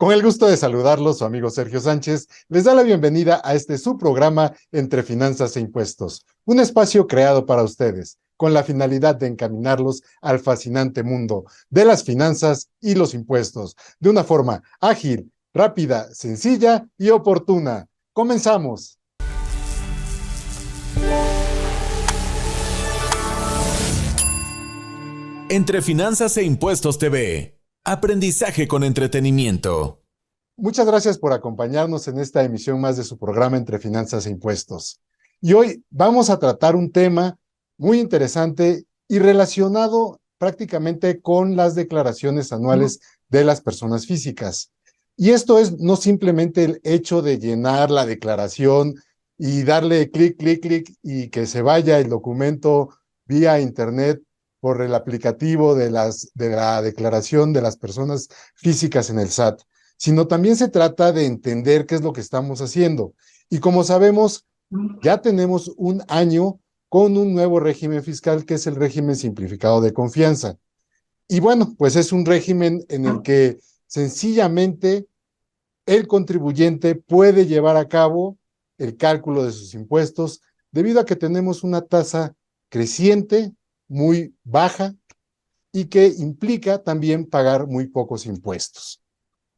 Con el gusto de saludarlos, su amigo Sergio Sánchez les da la bienvenida a este su programa Entre Finanzas e Impuestos, un espacio creado para ustedes, con la finalidad de encaminarlos al fascinante mundo de las finanzas y los impuestos, de una forma ágil, rápida, sencilla y oportuna. ¡Comenzamos! Entre Finanzas e Impuestos TV. Aprendizaje con entretenimiento. Muchas gracias por acompañarnos en esta emisión más de su programa Entre Finanzas e Impuestos. Y hoy vamos a tratar un tema muy interesante y relacionado prácticamente con las declaraciones anuales de las personas físicas. Y esto es no simplemente el hecho de llenar la declaración y darle clic, clic, clic y que se vaya el documento vía internet por el aplicativo de la declaración de las personas físicas en el SAT, sino también se trata de entender qué es lo que estamos haciendo. Y como sabemos, ya tenemos un año con un nuevo régimen fiscal que es el régimen simplificado de confianza. Y bueno, pues es un régimen en el que sencillamente el contribuyente puede llevar a cabo el cálculo de sus impuestos debido a que tenemos una tasa creciente, muy baja, y que implica también pagar muy pocos impuestos.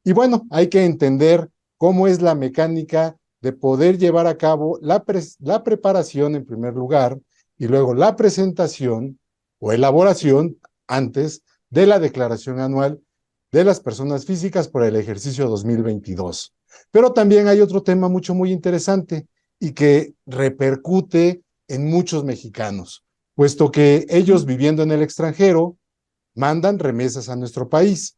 Y bueno, hay que entender cómo es la mecánica de poder llevar a cabo la preparación en primer lugar y luego la presentación o elaboración antes de la declaración anual de las personas físicas por el ejercicio 2022. Pero también hay otro tema muy interesante y que repercute en muchos mexicanos, puesto que ellos viviendo en el extranjero mandan remesas a nuestro país.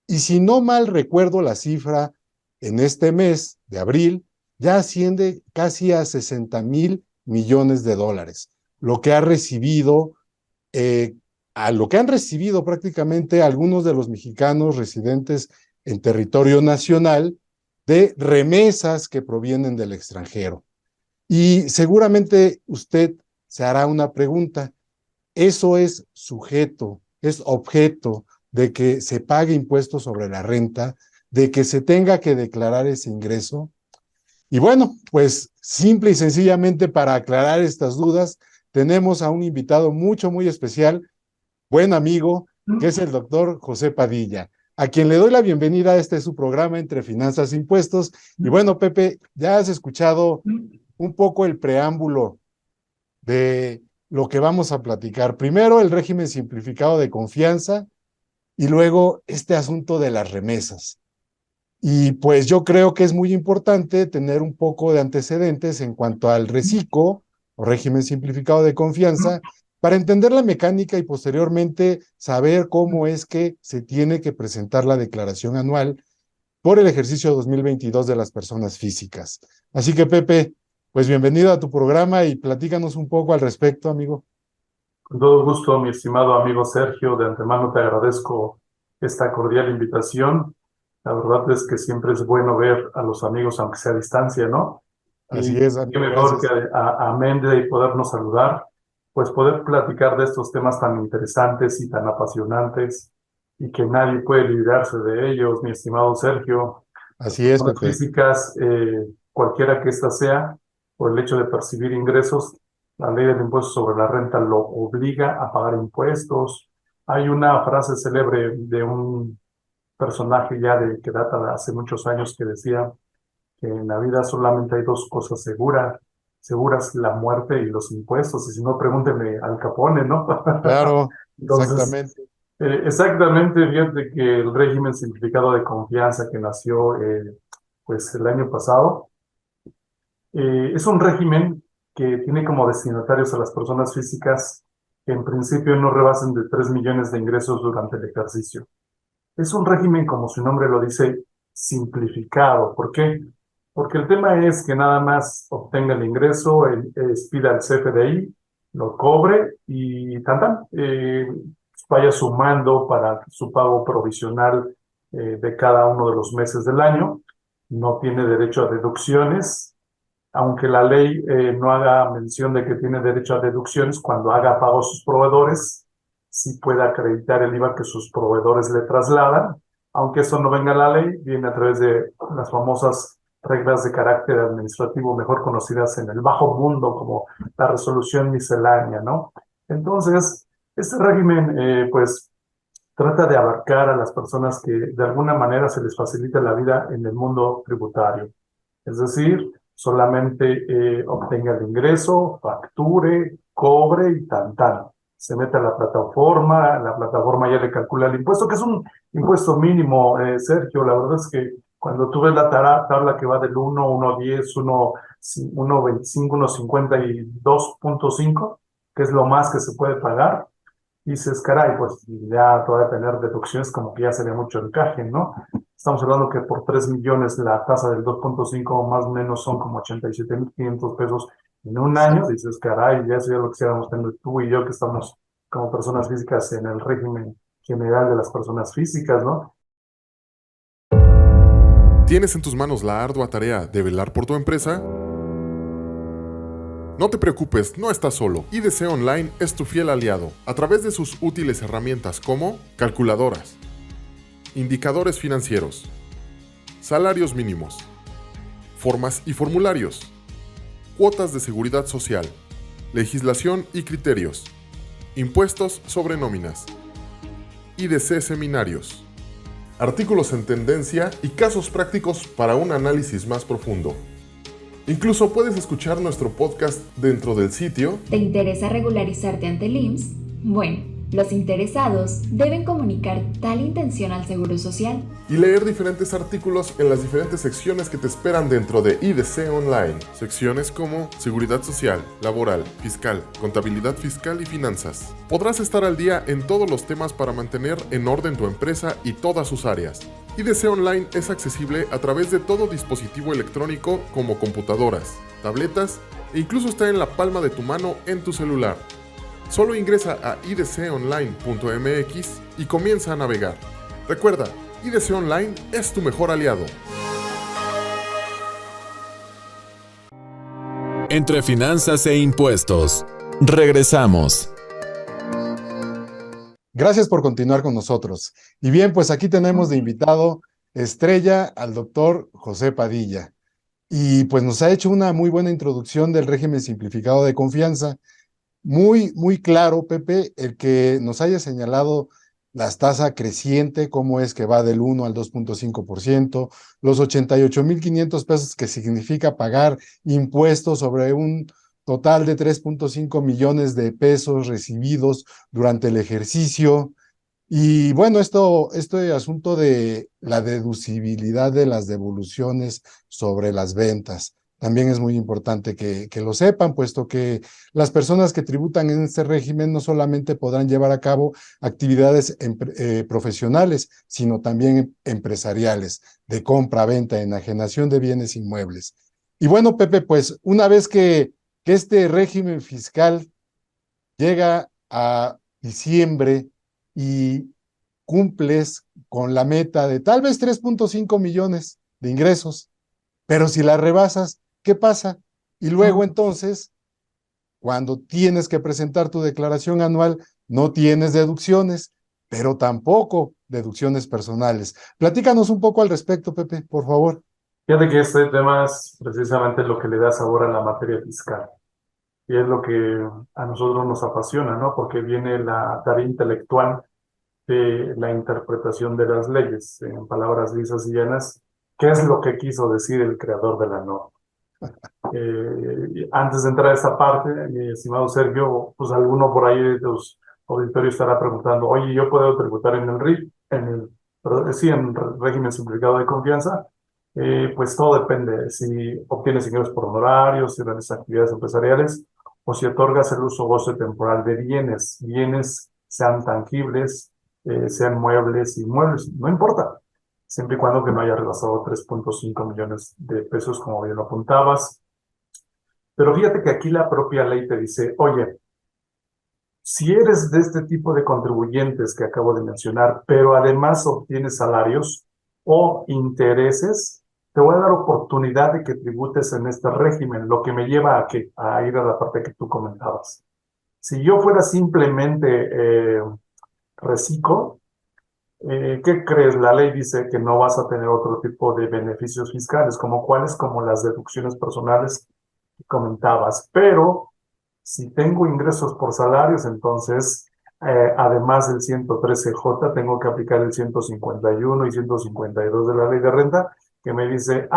Y si no mal recuerdo la cifra, en este mes de abril ya asciende casi a 60,000 millones de dólares, lo que ha recibido, a lo que han recibido prácticamente algunos de los mexicanos residentes en territorio nacional de remesas que provienen del extranjero. Y seguramente usted se hará una pregunta: ¿eso es sujeto, es objeto de que se pague impuestos sobre la renta, de que se tenga que declarar ese ingreso? Y bueno, pues simple y sencillamente para aclarar estas dudas, tenemos a un invitado muy especial, buen amigo, que es el doctor José Padilla, a quien le doy la bienvenida a este su programa Entre Finanzas e Impuestos. Y bueno, Pepe, ya has escuchado un poco el preámbulo de lo que vamos a platicar. Primero, el régimen simplificado de confianza y luego este asunto de las remesas. Y pues yo creo que es muy importante tener un poco de antecedentes en cuanto al RESICO, o régimen simplificado de confianza, para entender la mecánica y posteriormente saber cómo es que se tiene que presentar la declaración anual por el ejercicio 2022 de las personas físicas. Así que, Pepe, pues bienvenido a tu programa y platícanos un poco al respecto, amigo. Con todo gusto, mi estimado amigo Sergio, de antemano te agradezco esta cordial invitación. La verdad es que siempre es bueno ver a los amigos, aunque sea a distancia, ¿no? Así Y es, qué amigo, mejor gracias. que amén de podernos saludar, pues poder platicar de estos temas tan interesantes y tan apasionantes y que nadie puede librarse de ellos, mi estimado Sergio. Las Así es, personas Pepe. físicas, cualquiera que ésta sea, por el hecho de percibir ingresos, la ley del impuesto sobre la renta lo obliga a pagar impuestos. Hay una frase célebre de un personaje que data de hace muchos años, que decía que en la vida solamente hay dos cosas seguras: la muerte y los impuestos. Y si no, pregúntenle al Capone, ¿no? Claro, Entonces, exactamente. exactamente, fíjate que el régimen simplificado de confianza que nació pues el año pasado, es un régimen que tiene como destinatarios a las personas físicas que en principio no rebasen de 3 millones de ingresos durante el ejercicio. Es un régimen, como su nombre lo dice, simplificado. ¿Por qué? Porque el tema es que nada más obtenga el ingreso, pida al CFDI, lo cobre y vaya sumando para su pago provisional de cada uno de los meses del año. No tiene derecho a deducciones, aunque la ley no haga mención de que tiene derecho a deducciones. Cuando haga pago a sus proveedores, sí puede acreditar el IVA que sus proveedores le trasladan, aunque eso no venga a la ley, viene a través de las famosas reglas de carácter administrativo, mejor conocidas en el bajo mundo como la resolución miscelánea, ¿no? Entonces, este régimen, pues, trata de abarcar a las personas que de alguna manera se les facilita la vida en el mundo tributario. Es decir, solamente obtenga el ingreso, facture, cobre y tan tan. Se mete a la plataforma ya le calcula el impuesto, que es un impuesto mínimo, Sergio. La verdad es que cuando tú ves la tabla que va del 1, 1.10, 1.25, 1.52.5, que es lo más que se puede pagar, dices, caray, pues ya todavía tener deducciones como que ya sería mucho encaje, ¿no? Estamos hablando que por 3 millones la tasa del 2.5 más o menos son como 87,500 pesos en un año. Dices, caray, ya eso ya lo quisiéramos tener tú y yo que estamos como personas físicas en el régimen general de las personas físicas, ¿no? ¿Tienes en tus manos la ardua tarea de velar por tu empresa? No te preocupes, no estás solo. IDC Online es tu fiel aliado a través de sus útiles herramientas como calculadoras, indicadores financieros, salarios mínimos, formas y formularios, cuotas de seguridad social, legislación y criterios, impuestos sobre nóminas, IDC seminarios, artículos en tendencia y casos prácticos para un análisis más profundo. Incluso puedes escuchar nuestro podcast dentro del sitio. ¿Te interesa regularizarte ante el IMSS? Bueno, los interesados deben comunicar tal intención al Seguro Social Y leer diferentes artículos en las diferentes secciones que te esperan dentro de IDC Online. Secciones como Seguridad Social, Laboral, Fiscal, Contabilidad Fiscal y Finanzas. Podrás estar al día en todos los temas para mantener en orden tu empresa y todas sus áreas. IDC Online es accesible a través de todo dispositivo electrónico como computadoras, tabletas e incluso está en la palma de tu mano en tu celular. Solo ingresa a idconline.mx y comienza a navegar. Recuerda, IDC Online es tu mejor aliado. Entre finanzas e impuestos. Regresamos. Gracias por continuar con nosotros. Y bien, pues aquí tenemos de invitado estrella al doctor José Padilla. Y pues nos ha hecho una muy buena introducción del régimen simplificado de confianza. Muy, muy claro, Pepe, el que nos haya señalado las tasas creciente, cómo es que va del 1 al 2.5%, los 88,500 pesos que significa pagar impuestos sobre un total de 3.5 millones de pesos recibidos durante el ejercicio. Y bueno, este asunto de la deducibilidad de las devoluciones sobre las ventas también es muy importante que lo sepan, puesto que las personas que tributan en este régimen no solamente podrán llevar a cabo actividades profesionales, sino también empresariales, de compra, venta, enajenación de bienes inmuebles. Y bueno, Pepe, pues una vez que este régimen fiscal llega a diciembre y cumples con la meta de tal vez 3.5 millones de ingresos, pero si la rebasas, ¿qué pasa? Y luego entonces, cuando tienes que presentar tu declaración anual, no tienes deducciones, pero tampoco deducciones personales. Platícanos un poco al respecto, Pepe, por favor. Fíjate que este tema es precisamente lo que le da sabor a la materia fiscal. Y es lo que a nosotros nos apasiona, ¿no? Porque viene la tarea intelectual de la interpretación de las leyes. En palabras lisas y llanas, ¿qué es lo que quiso decir el creador de la norma? Antes de entrar a esta parte, mi estimado Sergio, pues alguno por ahí de los auditorios estará preguntando, oye, ¿yo puedo tributar en el RIF? Sí, en régimen simplificado de confianza. Pues todo depende si obtienes ingresos por honorarios, si realizas actividades empresariales o si otorgas el uso o goce temporal de bienes sean tangibles, sean muebles, inmuebles, no importa, siempre y cuando que no haya rebasado 3.5 millones de pesos, como bien lo apuntabas. Pero fíjate que aquí la propia ley te dice, oye, si eres de este tipo de contribuyentes que acabo de mencionar, pero además obtienes salarios o intereses, te voy a dar oportunidad de que tributes en este régimen, lo que me lleva a ir a la parte que tú comentabas. Si yo fuera simplemente reciclo, ¿Qué crees? La ley dice que no vas a tener otro tipo de beneficios fiscales, como cuáles, como las deducciones personales que comentabas, pero si tengo ingresos por salarios, entonces, además del 113J, tengo que aplicar el 151 y 152 de la ley de renta, que me dice,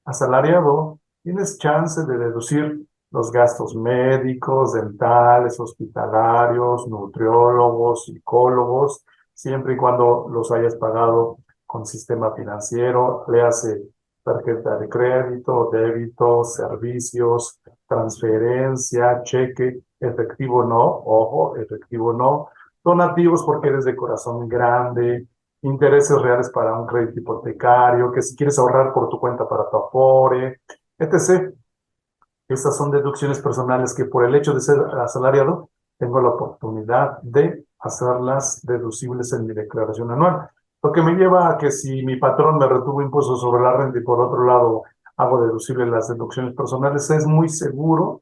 asalariado, tienes chance de deducir los gastos médicos, dentales, hospitalarios, nutriólogos, psicólogos, siempre y cuando los hayas pagado con sistema financiero, le hace tarjeta de crédito, débito, servicios, transferencia, cheque, efectivo no, ojo, efectivo no, donativos porque eres de corazón grande, intereses reales para un crédito hipotecario, que si quieres ahorrar por tu cuenta para tu Afore, etc. Estas son deducciones personales que por el hecho de ser asalariado, tengo la oportunidad de hacerlas deducibles en mi declaración anual. Lo que me lleva a que si mi patrón me retuvo impuestos sobre la renta y por otro lado hago deducibles las deducciones personales, es muy seguro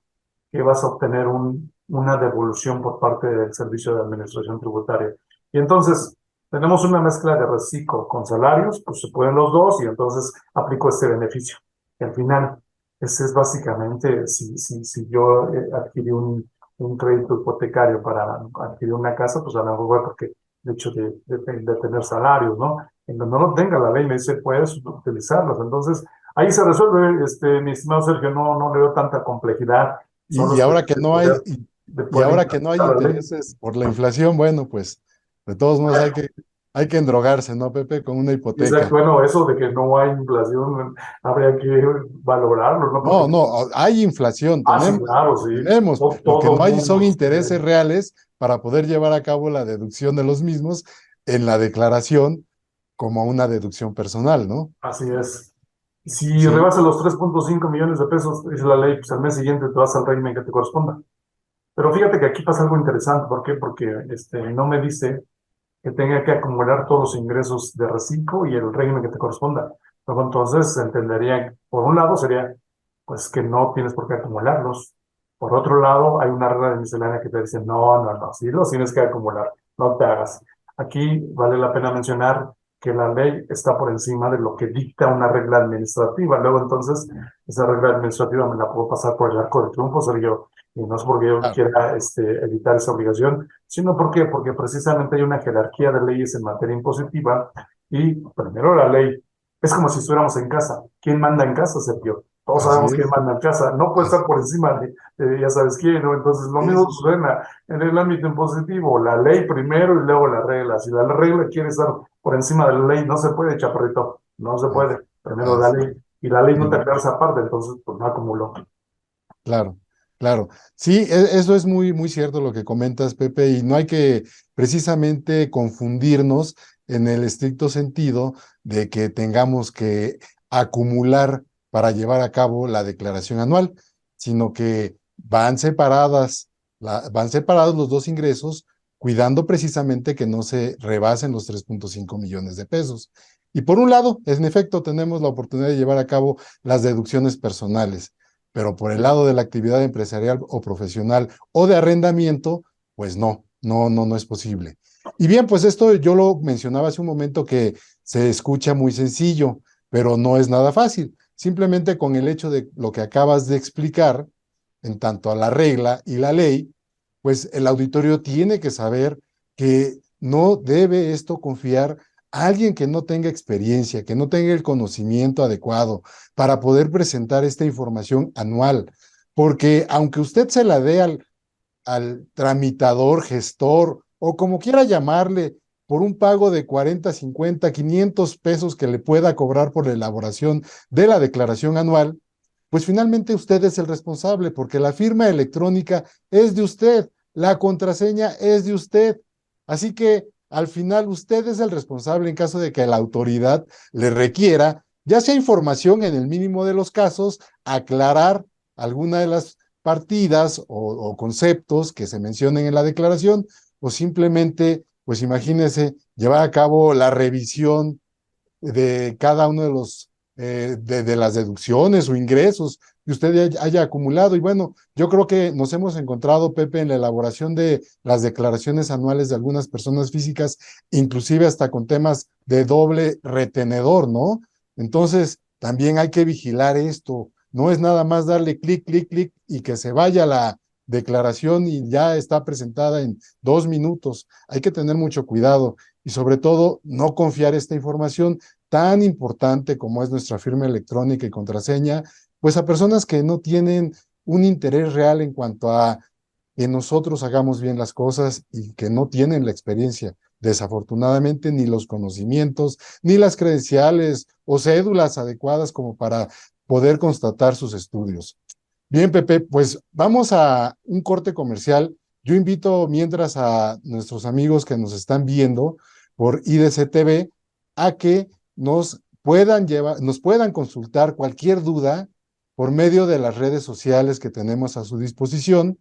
que vas a obtener una devolución por parte del Servicio de Administración Tributaria. Y entonces, tenemos una mezcla de reciclo con salarios, pues se pueden los dos y entonces aplico este beneficio. Y al final, ese es básicamente, si yo adquirí un crédito hipotecario para adquirir una casa, pues a lo mejor porque el hecho de tener salarios, ¿no? En donde no lo tenga la ley me dice, puedes utilizarlos. Entonces, ahí se resuelve, mi estimado Sergio, no le veo tanta complejidad. Son Y los ahora que no hay, de y poder ahora que no hay implementar la ley. intereses por la inflación, bueno, pues de todos modos hay que endrogarse, ¿no, Pepe? Con una hipoteca. Exacto, bueno, eso de que no hay inflación, habría que valorarlo, ¿no? No, Porque, no, hay inflación, sí, claro, sí. tenemos. Lo que Todo no hay son mundo intereses reales para poder llevar a cabo la deducción de los mismos en la declaración como una deducción personal, ¿no? así es. Si Sí, rebasa los 3.5 millones de pesos, dice la ley, pues al mes siguiente te vas al régimen que te corresponda. Pero fíjate que aquí pasa algo interesante. ¿Por qué? Porque no me dice que tenga que acumular todos los ingresos de reciclo y el régimen que te corresponda. Luego entonces entendería, por un lado sería, pues que no tienes por qué acumularlos. Por otro lado, hay una regla de miscelánea que te dice, no, sí los tienes que acumular, no te hagas. Aquí vale la pena mencionar que la ley está por encima de lo que dicta una regla administrativa. Luego entonces, esa regla administrativa me la puedo pasar por el arco del triunfo, Sergio, y no es porque yo claro, quiera evitar esa obligación, sino porque precisamente hay una jerarquía de leyes en materia impositiva y primero la ley. Es como si estuviéramos en casa. ¿Quién manda en casa, Sergio? Todos así sabemos quién es. manda en casa. No puede estar Así, por encima de ya sabes quién, ¿no? Entonces, lo sí, mismo sí, sucede en el ámbito impositivo. La ley primero y luego la regla. Si la regla quiere estar por encima de la ley, no se puede, chaparrito. No se es- puede. Primero la así ley. Y la ley no te es. alcanza aparte, entonces, pues no acumuló. Claro, claro. Sí, eso es muy, muy cierto lo que comentas, Pepe, y no hay que precisamente confundirnos en el estricto sentido de que tengamos que acumular para llevar a cabo la declaración anual, sino que van separados los dos ingresos, cuidando precisamente que no se rebasen los 3.5 millones de pesos. Y por un lado, en efecto, tenemos la oportunidad de llevar a cabo las deducciones personales, pero por el lado de la actividad empresarial o profesional o de arrendamiento, pues no es posible. Y bien, pues esto yo lo mencionaba hace un momento que se escucha muy sencillo, pero no es nada fácil. Simplemente con el hecho de lo que acabas de explicar, en tanto a la regla y la ley, pues el auditorio tiene que saber que no debe esto confiar a alguien que no tenga experiencia, que no tenga el conocimiento adecuado para poder presentar esta información anual. Porque aunque usted se la dé al tramitador, gestor o como quiera llamarle, por un pago de 40, 50, 500 pesos que le pueda cobrar por la elaboración de la declaración anual, pues finalmente usted es el responsable porque la firma electrónica es de usted, la contraseña es de usted. Así que al final usted es el responsable en caso de que la autoridad le requiera, ya sea información en el mínimo de los casos, aclarar alguna de las partidas o conceptos que se mencionen en la declaración, o simplemente, pues imagínese, llevar a cabo la revisión de cada uno de los de las deducciones o ingresos que usted haya acumulado. Y bueno, yo creo que nos hemos encontrado, Pepe, en la elaboración de las declaraciones anuales de algunas personas físicas, inclusive hasta con temas de doble retenedor, ¿no? Entonces, también hay que vigilar esto. No es nada más darle clic, clic, clic y que se vaya la declaración y ya está presentada en 2 minutos. Hay que tener mucho cuidado y sobre todo no confiar esta información tan importante como es nuestra firma electrónica y contraseña, pues a personas que no tienen un interés real en cuanto a que nosotros hagamos bien las cosas y que no tienen la experiencia, desafortunadamente, ni los conocimientos, ni las credenciales o cédulas adecuadas como para poder constatar sus estudios. Bien, Pepe, pues vamos a un corte comercial. Yo invito mientras a nuestros amigos que nos están viendo por IDC TV a que nos puedan consultar cualquier duda por medio de las redes sociales que tenemos a su disposición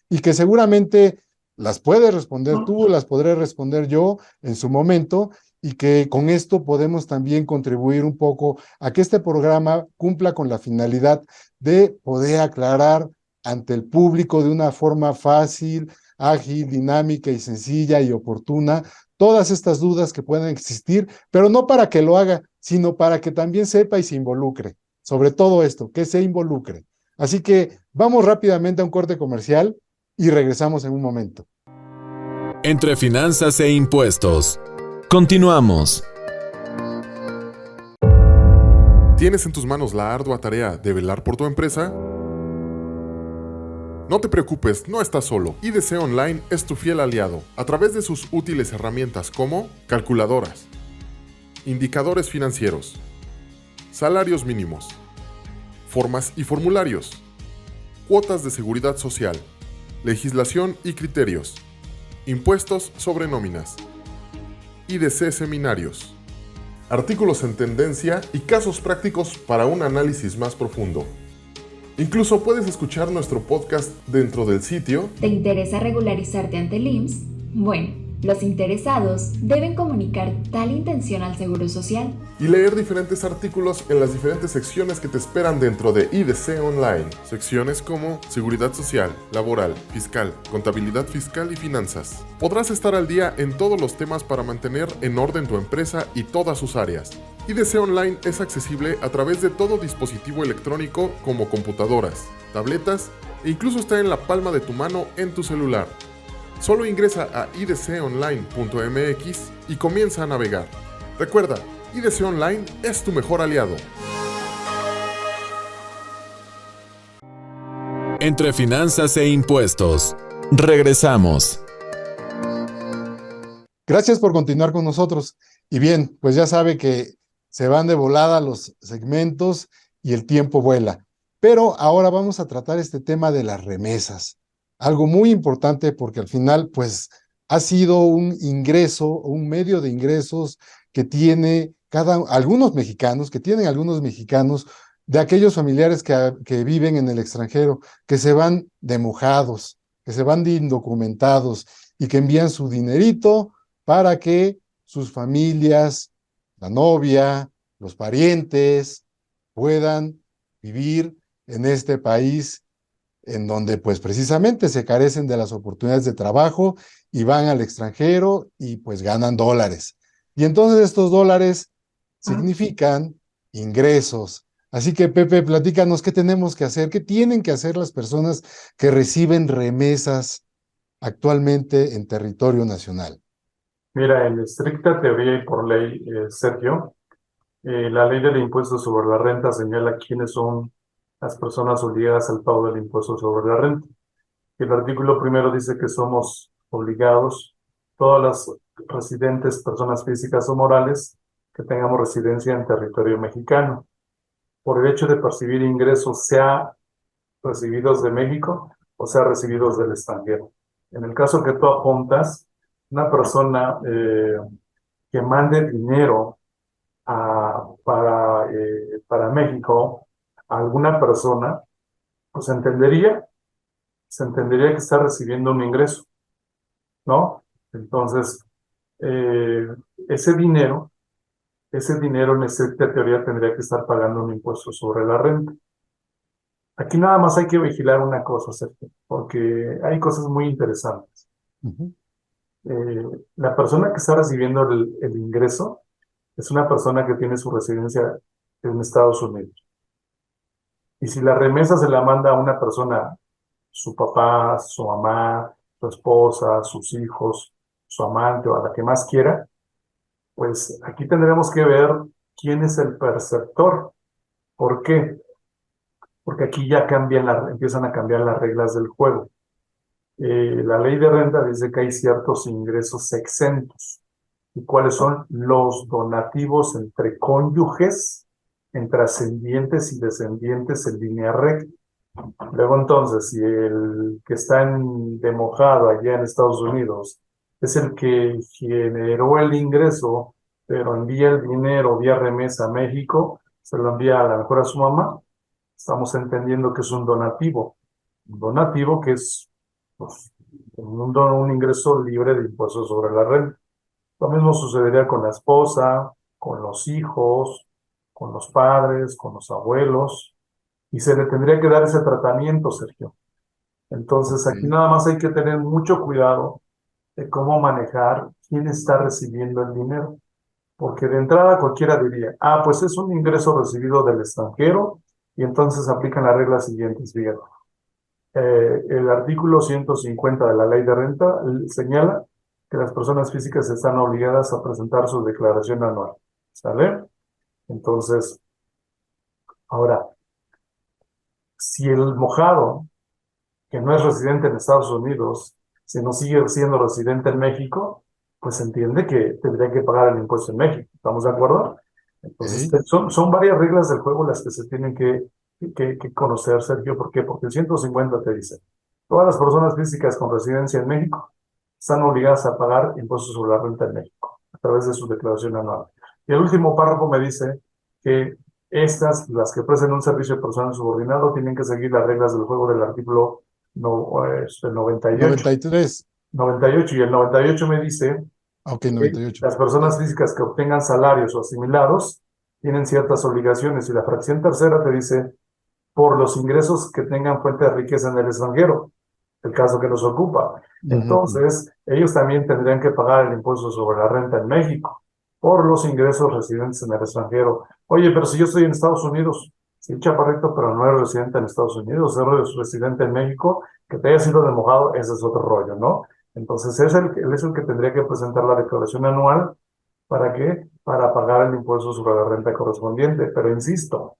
y que seguramente las puedes responder tú, las podré responder yo en su momento y que con esto podemos también contribuir un poco a que este programa cumpla con la finalidad de poder aclarar ante el público de una forma fácil, ágil, dinámica y sencilla y oportuna todas estas dudas que puedan existir, pero no para que lo haga, sino para que también sepa y se involucre. Sobre todo esto, que se involucre. Así que vamos rápidamente a un corte comercial y regresamos en un momento. Entre finanzas e impuestos. Continuamos. ¿Tienes en tus manos la ardua tarea de velar por tu empresa? No te preocupes, no estás solo. IDC Online es tu fiel aliado a través de sus útiles herramientas como calculadoras, indicadores financieros, salarios mínimos, formas y formularios, cuotas de seguridad social, legislación y criterios, impuestos sobre nóminas, IDC seminarios, artículos en tendencia y casos prácticos para un análisis más profundo. Incluso puedes escuchar nuestro podcast dentro del sitio. ¿Te interesa regularizarte ante el IMSS? Bueno, los interesados deben comunicar tal intención al Seguro Social Y leer diferentes artículos en las diferentes secciones que te esperan dentro de IDC Online. Secciones como Seguridad Social, Laboral, Fiscal, Contabilidad Fiscal y Finanzas. Podrás estar al día en todos los temas para mantener en orden tu empresa y todas sus áreas. IDC Online es accesible a través de todo dispositivo electrónico como computadoras, tabletas e incluso está en la palma de tu mano en tu celular. Solo ingresa a idconline.mx y comienza a navegar. Recuerda, IDC Online es tu mejor aliado. Entre finanzas e impuestos. Regresamos. Gracias por continuar con nosotros. Y bien, pues ya sabe que se van de volada los segmentos y el tiempo vuela. Pero ahora vamos a tratar este tema de las remesas. Algo muy importante porque al final, pues, ha sido un ingreso, un medio de ingresos que tiene algunos mexicanos de aquellos familiares que viven en el extranjero, que se van de mojados, que se van de indocumentados y que envían su dinerito para que sus familias, la novia, los parientes puedan vivir en este país en donde pues precisamente se carecen de las oportunidades de trabajo y van al extranjero y pues ganan dólares. Y entonces estos dólares significan ingresos. Así que Pepe, platícanos qué tenemos que hacer, qué tienen que hacer las personas que reciben remesas actualmente en territorio nacional. Mira, en estricta teoría y por ley, Sergio, la ley del impuesto sobre la renta señala quiénes son las personas obligadas al pago del impuesto sobre la renta. El artículo primero dice que somos obligados, todas las residentes, personas físicas o morales, que tengamos residencia en territorio mexicano, por el hecho de percibir ingresos, sea recibidos de México o sea recibidos del extranjero. En el caso que tú apuntas, una persona que mande dinero para México a alguna persona, pues se entendería que está recibiendo un ingreso, ¿no? Entonces, ese dinero ese dinero en estricta teoría tendría que estar pagando un impuesto sobre la renta. Aquí nada más hay que vigilar una cosa, Sergio, porque hay cosas muy interesantes. Ujú. La persona que está recibiendo el ingreso es una persona que tiene su residencia en Estados Unidos. Y si la remesa se la manda a una persona, su papá, su mamá, su esposa, sus hijos, su amante o a la que más quiera, pues aquí tendremos que ver quién es el perceptor. ¿Por qué? Porque aquí ya empiezan a cambiar las reglas del juego. La ley de renta dice que hay ciertos ingresos exentos. ¿Y cuáles son? Los donativos entre cónyuges, entre ascendientes y descendientes en línea recta. Luego entonces, si el que está de mojado allá en Estados Unidos es el que generó el ingreso, pero envía el dinero vía remesa a México, se lo envía a lo mejor a su mamá, estamos entendiendo que es un donativo. Un donativo que es pues, un ingreso libre de impuestos sobre la renta. Lo mismo sucedería con la esposa, con los hijos, con los padres, con los abuelos, y se le tendría que dar ese tratamiento, Sergio. Entonces, aquí Ok. nada más hay que tener mucho cuidado de cómo manejar quién está recibiendo el dinero, porque de entrada cualquiera diría, pues es un ingreso recibido del extranjero, y entonces aplican las reglas siguientes, fíjate. El artículo 150 de la Ley de Renta señala que las personas físicas están obligadas a presentar su declaración anual. ¿Sale? Entonces, ahora, si el mojado, que no es residente en Estados Unidos, sino sigue siendo residente en México, pues entiende que tendría que pagar el impuesto en México. ¿Estamos de acuerdo? Entonces, Ok. son varias reglas del juego las que se tienen que conocer, Sergio. ¿Por qué? Porque el 150 te dice, todas las personas físicas con residencia en México están obligadas a pagar impuestos sobre la renta en México a través de su declaración anual. Y el último párrafo me dice que las que prestan un servicio de personal subordinado, tienen que seguir las reglas del juego del artículo 98. 93. 98, y el 98 me dice Ok, que 98. las personas físicas que obtengan salarios o asimilados tienen ciertas obligaciones, y la fracción tercera te dice por los ingresos que tengan fuente de riqueza en el extranjero, el caso que nos ocupa. Ujú. Entonces, ellos también tendrían que pagar el impuesto sobre la renta en México por los ingresos residentes en el extranjero. Oye, pero si yo estoy en Estados Unidos, sí, chaparrito, pero no eres residente en Estados Unidos, eres residente en México, que te haya sido de mojado, ese es otro rollo, ¿no? Entonces, él es el que tendría que presentar la declaración anual. ¿Para qué? Para pagar el impuesto sobre la renta correspondiente. Pero insisto,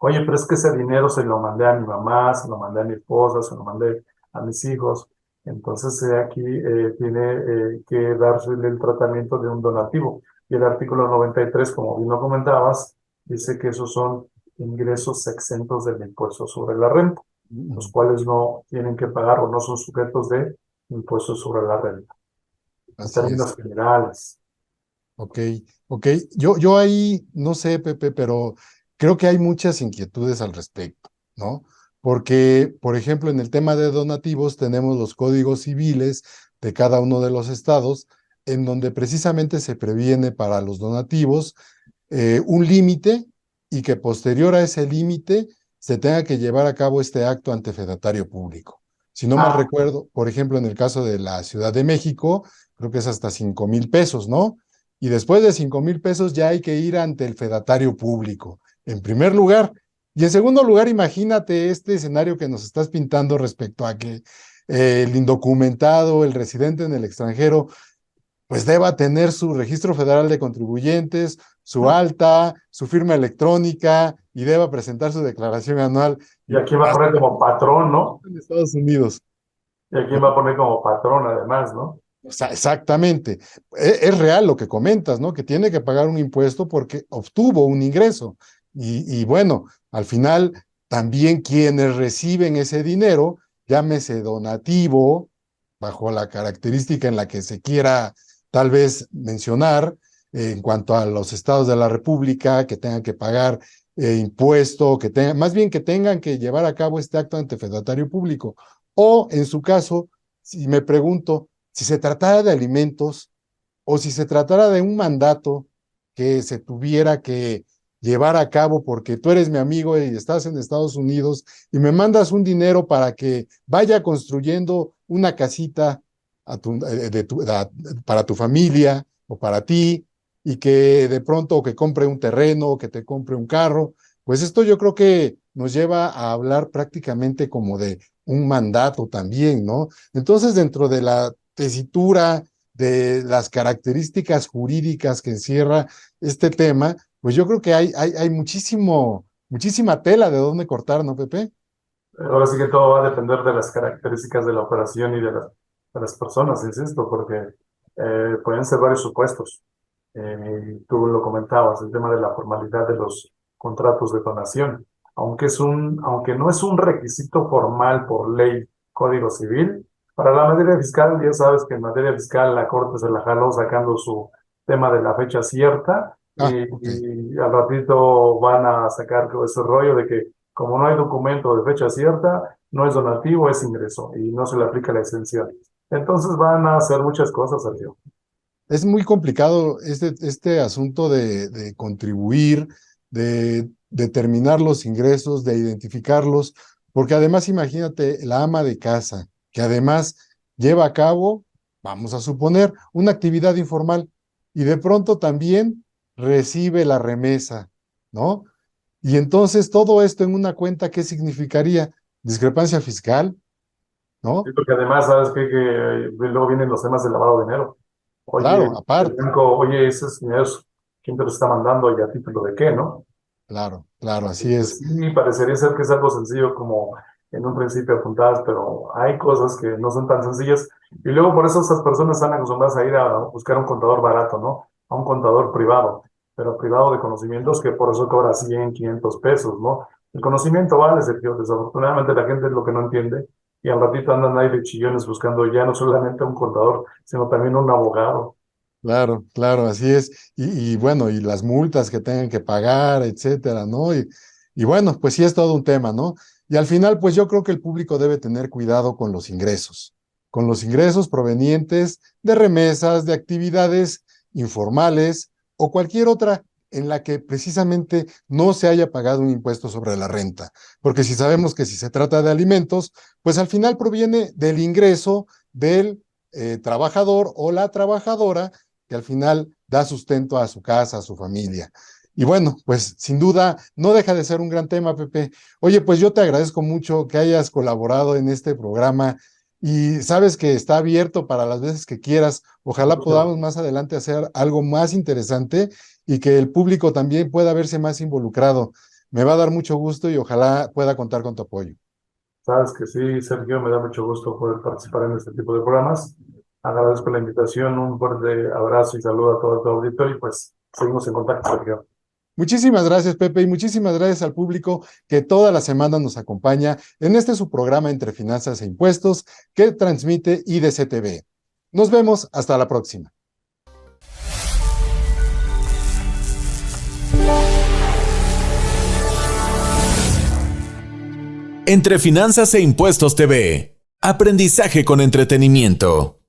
oye, pero es que ese dinero se lo mandé a mi mamá, se lo mandé a mi esposa, se lo mandé a mis hijos. Entonces, aquí tiene que darse el tratamiento de un donativo. Y el artículo 93, como bien lo comentabas, dice que esos son ingresos exentos del impuesto sobre la renta, los cuales no tienen que pagar o no son sujetos de impuestos sobre la renta, en Así es. términos generales. Ok, ok. Yo ahí no sé, Pepe, pero creo que hay muchas inquietudes al respecto, ¿no? Porque, por ejemplo, en el tema de donativos tenemos los códigos civiles de cada uno de los estados, en donde precisamente se previene para los donativos un límite y que posterior a ese límite se tenga que llevar a cabo este acto ante fedatario público. Si no mal Ah, recuerdo, por ejemplo, en el caso de la Ciudad de México, creo que es hasta 5,000 pesos, ¿no? Y después de 5,000 pesos ya hay que ir ante el fedatario público, en primer lugar. Y en segundo lugar, imagínate este escenario que nos estás pintando respecto a que el indocumentado, el residente en el extranjero, pues deba tener su registro federal de contribuyentes, su alta, su firma electrónica y deba presentar su declaración anual y aquí va a hasta poner como patrón, ¿no? en Estados Unidos, Y aquí ¿no? va a poner como patrón, además, ¿no? O sea, exactamente. Es real lo que comentas, ¿no? Que tiene que pagar un impuesto porque obtuvo un ingreso. Y bueno, al final también quienes reciben ese dinero, llámese donativo, bajo la característica en la que se quiera tal vez mencionar, en cuanto a los estados de la República, que tengan que pagar impuesto, que tengan, más bien que tengan que llevar a cabo este acto ante fedatario público. O en su caso, si me pregunto, si se tratara de alimentos o si se tratara de un mandato que se tuviera que llevar a cabo porque tú eres mi amigo y estás en Estados Unidos y me mandas un dinero para que vaya construyendo una casita para tu familia o para ti, y que de pronto o que compre un terreno o que te compre un carro, pues esto yo creo que nos lleva a hablar prácticamente como de un mandato también, ¿no? Entonces, dentro de la tesitura, de las características jurídicas que encierra este tema, pues yo creo que hay muchísima tela de dónde cortar, ¿no, Pepe? Ahora sí que todo va a depender de las características de la operación y de las personas, insisto, porque pueden ser varios supuestos. Tú lo comentabas, el tema de la formalidad de los contratos de donación. Aunque no es un requisito formal por ley, Código Civil, para la materia fiscal, ya sabes que en materia fiscal la Corte se la jaló sacando su tema de la fecha cierta Ok. y al ratito van a sacar ese rollo de que como no hay documento de fecha cierta, no es donativo, es ingreso y no se le aplica la exención. Entonces van a hacer muchas cosas, Sergio. Es muy complicado este asunto de contribuir, de determinar los ingresos, de identificarlos, porque además imagínate la ama de casa, que además lleva a cabo, vamos a suponer, una actividad informal y de pronto también recibe la remesa, ¿no? Y entonces todo esto en una cuenta, ¿qué significaría? Discrepancia fiscal, Sí, ¿no? porque además, ¿sabes qué? Que luego vienen los temas de lavado de dinero. Oye, Claro, el aparte, banco, oye, esos dineros, ¿quién te los está mandando y a título de qué, no? claro, así Pues es. sí, parecería ser que es algo sencillo como en un principio apuntadas, pero hay cosas que no son tan sencillas. Y luego por eso estas personas están acostumbradas a ir a buscar un contador barato, ¿no? A un contador privado, pero privado de conocimientos que por eso cobra 100, 500 pesos, ¿no? El conocimiento vale, Sergio. Desafortunadamente la gente es lo que no entiende y al ratito andan ahí de chillones buscando ya no solamente un contador, sino también un abogado. Claro, así es. Y bueno, y las multas que tengan que pagar, etcétera, ¿no? Y bueno, pues sí es todo un tema, ¿no? Y al final, pues yo creo que el público debe tener cuidado con los ingresos provenientes de remesas, de actividades informales o cualquier otra en la que precisamente no se haya pagado un impuesto sobre la renta. Porque si sabemos que si se trata de alimentos, pues al final proviene del ingreso del trabajador o la trabajadora que al final da sustento a su casa, a su familia. Y bueno, pues sin duda no deja de ser un gran tema, Pepe. Oye, pues yo te agradezco mucho que hayas colaborado en este programa y sabes que está abierto para las veces que quieras. Ojalá podamos más adelante hacer algo más interesante y que el público también pueda verse más involucrado. Me va a dar mucho gusto y ojalá pueda contar con tu apoyo. Sabes que sí, Sergio, me da mucho gusto poder participar en este tipo de programas. Agradezco la invitación, un fuerte abrazo y saludo a todo tu auditorio y pues seguimos en contacto, Sergio. Muchísimas gracias, Pepe, y muchísimas gracias al público que toda la semana nos acompaña en este su programa Entre Finanzas e Impuestos que transmite IDC TV. Nos vemos hasta la próxima. Entre Finanzas e Impuestos TV. Aprendizaje con entretenimiento.